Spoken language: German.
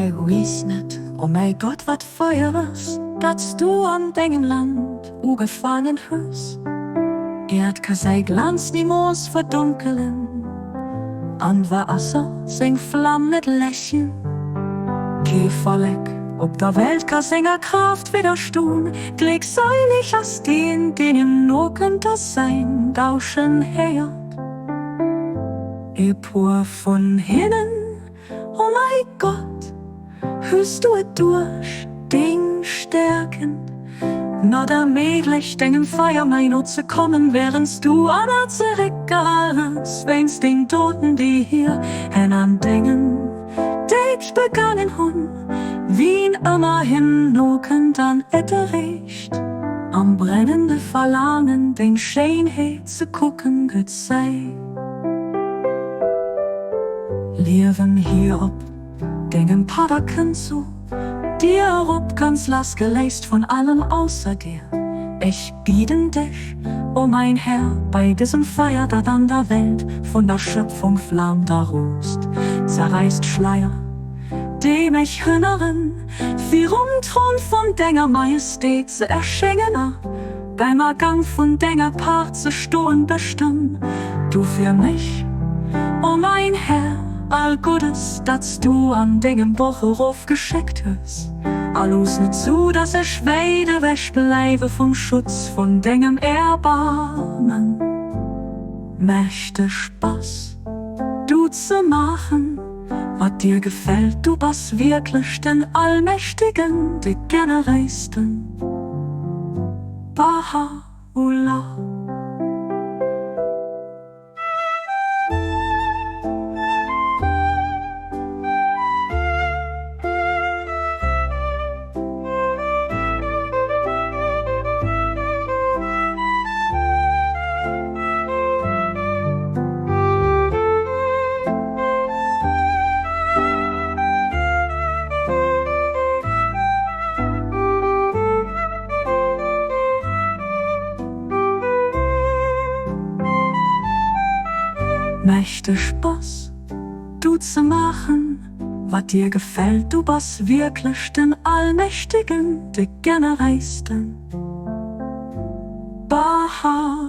ich weiß nicht, oh mein Gott, wat feierst, dass du an deinem Land ugefangen hast. Kann sein Glanz niemals verdunkeln, an Wasser sein Flamm nicht lächeln. Kein Volk ob der Welt kann seiner Kraft widerstehen, glückselig als den nur könnte sein, Gauschen her. Pur von hinnen, oh mein Gott, hörst du durch, den stärken. Na der möglich, den Feier mein zu kommen, während du an der zurückgehalten, wenn's den Toten, die hier hinandenken, die begannen hun, wie immerhin nuken dann recht, am brennende Verlangen, den Schönheit zu gucken, Gott sei. Leben hier ob, den Padaken zu, dir ob ganz las geleist von allem außer dir. Ich bieten dich, oh mein Herr, bei diesem Feier, dat an der Welt von der Schöpfung flammt der Rost, zerreißt Schleier, die mich hünneren, wie Thron von denger Majestät zu erschengener, beim Ergang von denger Part zu stohen bestimmt, du für mich, oh mein Herr, all Gutes, das du an dengem Bocherhof geschickt hast. Alles nur zu, dass ich weide weg bleibe vom Schutz von dengem Erbarmen. Möchte Spaß, du zu machen, was dir gefällt, du bist wirklich den Allmächtigen, die Genereisten. Baha'u'llah. Möchte Spaß, du zu machen, was dir gefällt, du bist wirklich den Allmächtigen, die Genereisten. Baha'u'llah.